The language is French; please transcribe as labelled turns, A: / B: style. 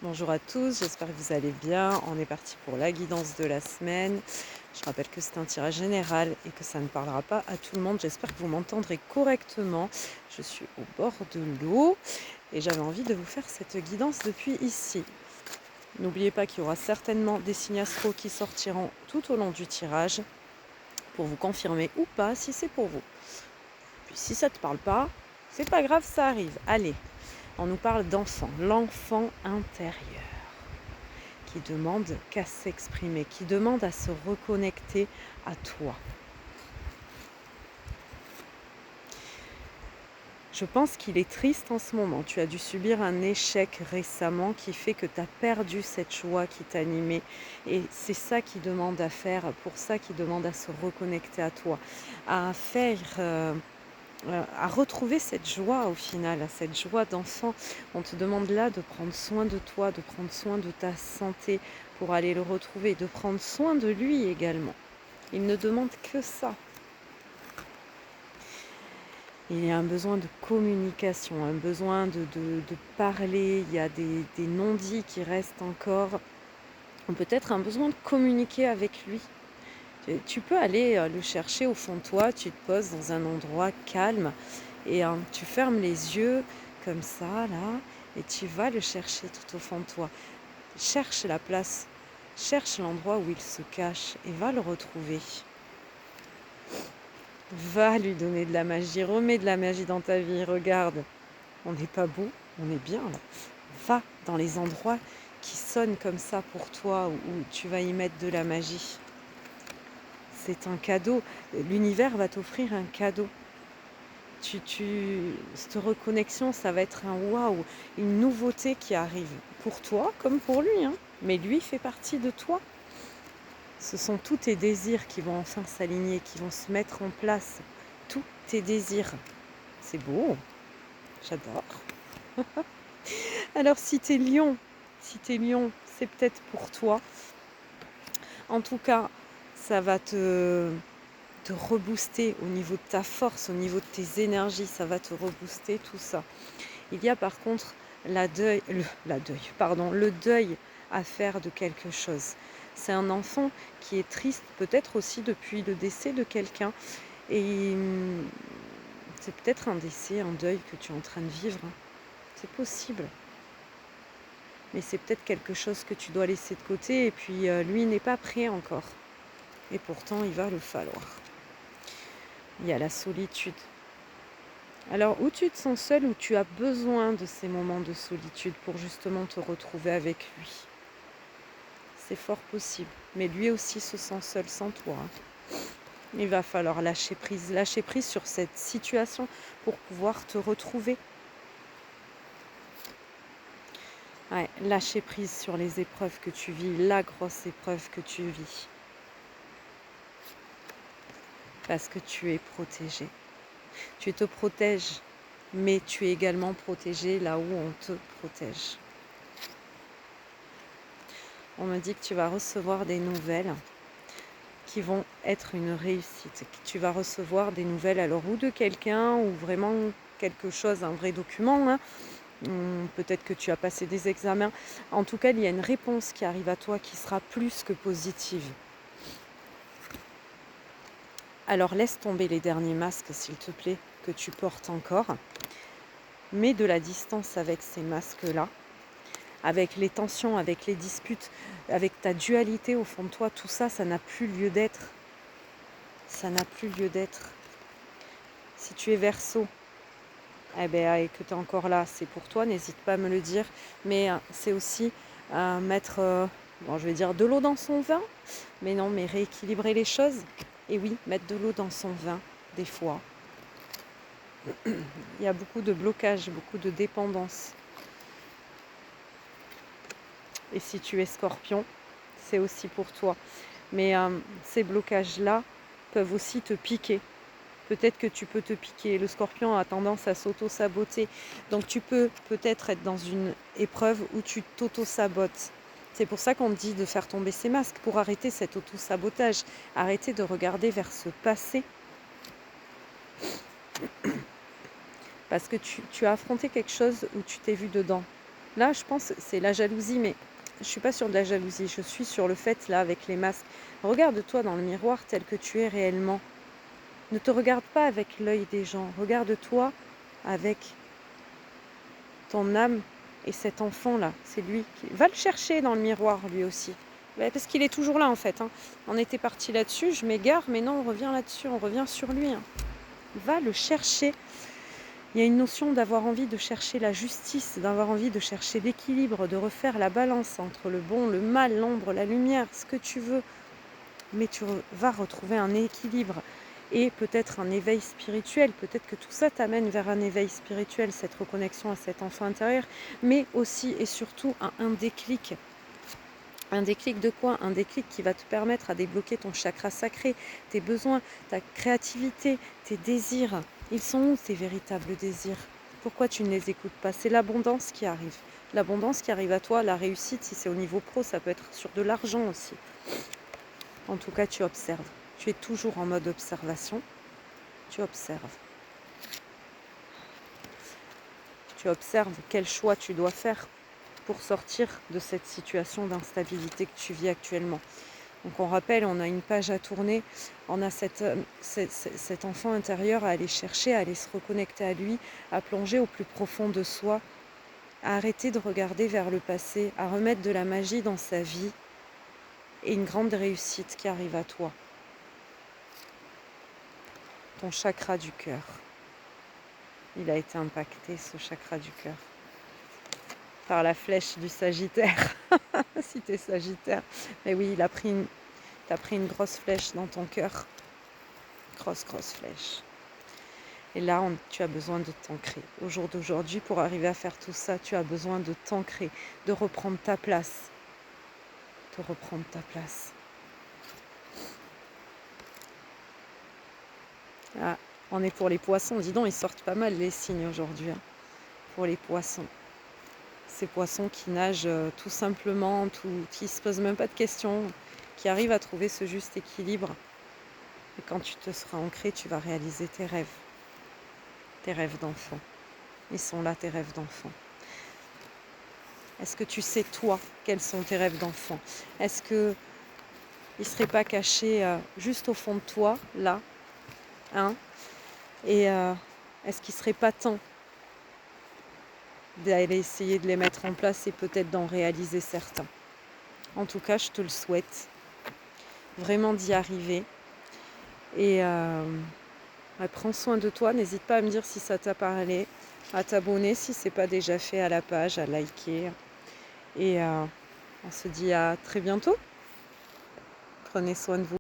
A: Bonjour à tous, j'espère que vous allez bien. On est parti pour la guidance de la semaine. Je rappelle que c'est un tirage général et que ça ne parlera pas à tout le monde. J'espère que vous m'entendrez correctement. Je suis au bord de l'eau et j'avais envie de vous faire cette guidance depuis ici. N'oubliez pas qu'il y aura certainement des signes astro qui sortiront tout au long du tirage pour vous confirmer ou pas si c'est pour vous. Puis si ça ne te parle pas, c'est pas grave, ça arrive. Allez, on nous parle d'enfant, l'enfant intérieur, qui demande qu'à s'exprimer, qui demande à se reconnecter à toi. Je pense qu'il est triste en ce moment. Tu as dû subir un échec récemment qui fait que tu as perdu cette joie qui t'animait. Et c'est ça qu'il demande à faire, pour ça qu'il demande à se reconnecter à toi, à faire... à retrouver cette joie au final, cette joie d'enfant. On te demande là de prendre soin de toi, de prendre soin de ta santé pour aller le retrouver, de prendre soin de lui également. Il ne demande que ça. Il y a un besoin de communication, un besoin de parler, il y a des non-dits qui restent encore. Peut-être un besoin de communiquer avec lui. Tu peux aller le chercher au fond de toi, tu te poses dans un endroit calme et tu fermes les yeux comme ça, là, et tu vas le chercher tout au fond de toi. Cherche la place, cherche l'endroit où il se cache et va le retrouver. Va lui donner de la magie, remets de la magie dans ta vie, regarde. On n'est pas beau, on est bien là. Va dans les endroits qui sonnent comme ça pour toi, où tu vas y mettre de la magie. C'est un cadeau. L'univers va t'offrir un cadeau. Cette reconnexion, ça va être un waouh, une nouveauté qui arrive pour toi comme pour lui. Mais lui fait partie de toi. Ce sont tous tes désirs qui vont enfin s'aligner, qui vont se mettre en place. Tous tes désirs. C'est beau. J'adore. Alors si t'es lion, c'est peut-être pour toi. En tout cas, ça va te rebooster au niveau de ta force, au niveau de tes énergies, ça va te rebooster tout ça. Il y a par contre le deuil à faire de quelque chose. C'est un enfant qui est triste, peut-être aussi depuis le décès de quelqu'un. Et c'est peut-être un décès, un deuil que tu es en train de vivre. C'est possible. Mais c'est peut-être quelque chose que tu dois laisser de côté. Et puis lui n'est pas prêt encore. Et pourtant, il va le falloir. Il y a la solitude. Alors, où tu te sens seul, où tu as besoin de ces moments de solitude pour justement te retrouver avec lui. C'est fort possible. Mais lui aussi se sent seul sans toi. Il va falloir lâcher prise sur cette situation pour pouvoir te retrouver. Ouais, lâcher prise sur les épreuves que tu vis, la grosse épreuve que tu vis. Parce que tu es protégé. Tu te protèges, mais tu es également protégé là où on te protège. On me dit que tu vas recevoir des nouvelles qui vont être une réussite. Tu vas recevoir des nouvelles alors ou de quelqu'un ou vraiment quelque chose, un vrai document. Peut-être que tu as passé des examens. En tout cas, il y a une réponse qui arrive à toi qui sera plus que positive. Alors laisse tomber les derniers masques, s'il te plaît, que tu portes encore. Mets de la distance avec ces masques-là, avec les tensions, avec les disputes, avec ta dualité au fond de toi. Tout ça, ça n'a plus lieu d'être. Ça n'a plus lieu d'être. Si tu es Verseau, et que tu es encore là, c'est pour toi, n'hésite pas à me le dire. Mais c'est aussi mettre, je vais dire de l'eau dans son vin, mais non, mais rééquilibrer les choses. Et oui, mettre de l'eau dans son vin, des fois. Il y a beaucoup de blocages, beaucoup de dépendance. Et si tu es Scorpion, c'est aussi pour toi. Mais ces blocages-là peuvent aussi te piquer. Peut-être que tu peux te piquer. Le Scorpion a tendance à s'auto-saboter. Donc tu peux peut-être être dans une épreuve où tu t'auto-sabotes. C'est pour ça qu'on te dit de faire tomber ces masques, pour arrêter cet auto-sabotage. Arrêter de regarder vers ce passé. Parce que tu as affronté quelque chose où tu t'es vu dedans. Là, je pense c'est la jalousie, mais je suis pas sûre de la jalousie. Je suis sur le fait, là, avec les masques. Regarde-toi dans le miroir tel que tu es réellement. Ne te regarde pas avec l'œil des gens. Regarde-toi avec ton âme et cet enfant-là. C'est lui qui... Va le chercher dans le miroir, lui aussi. Parce qu'il est toujours là, en fait. On était parti là-dessus, je m'égare, mais non, on revient là-dessus, on revient sur lui. Va le chercher. Il y a une notion d'avoir envie de chercher la justice, d'avoir envie de chercher l'équilibre, de refaire la balance entre le bon, le mal, l'ombre, la lumière, ce que tu veux. Mais tu vas retrouver un équilibre et peut-être un éveil spirituel. Peut-être que tout ça t'amène vers un éveil spirituel, cette reconnexion à cet enfant intérieur, mais aussi et surtout un déclic. Un déclic de quoi? Un déclic qui va te permettre à débloquer ton chakra sacré, tes besoins, ta créativité, tes désirs. Ils sont où tes véritables désirs? Pourquoi tu ne les écoutes pas? C'est l'abondance qui arrive. L'abondance qui arrive à toi, la réussite, si c'est au niveau pro, ça peut être sur de l'argent aussi. En tout cas, tu observes. Tu es toujours en mode observation. Tu observes. Tu observes quel choix tu dois faire pour sortir de cette situation d'instabilité que tu vis actuellement. Donc on rappelle, on a une page à tourner, on a cet enfant intérieur à aller chercher, à aller se reconnecter à lui, à plonger au plus profond de soi, à arrêter de regarder vers le passé, à remettre de la magie dans sa vie et une grande réussite qui arrive à toi. Ton chakra du cœur. Il a été impacté, ce chakra du cœur, par la flèche du Sagittaire. Si tu es Sagittaire. Mais oui, t'as pris une grosse flèche dans ton cœur. Grosse flèche. Et là, tu as besoin de t'ancrer. Au jour d'aujourd'hui, pour arriver à faire tout ça, tu as besoin de t'ancrer, de reprendre ta place. De reprendre ta place. Ah, on est pour les poissons. Dis donc, ils sortent pas mal les signes aujourd'hui. Pour les poissons. Ces poissons qui nagent tout simplement, qui ne se posent même pas de questions, qui arrivent à trouver ce juste équilibre. Et quand tu te seras ancré, tu vas réaliser tes rêves. Tes rêves d'enfant. Ils sont là, tes rêves d'enfant. Est-ce que tu sais, toi, quels sont tes rêves d'enfant? Est-ce qu'ils ne seraient pas cachés juste au fond de toi, là, Et est-ce qu'il ne serait pas temps d'aller essayer de les mettre en place et peut-être d'en réaliser certains? En tout cas, je te le souhaite. Vraiment d'y arriver. Et prends soin de toi. N'hésite pas à me dire si ça t'a parlé, à t'abonner si ce n'est pas déjà fait à la page, à liker. Et on se dit à très bientôt. Prenez soin de vous.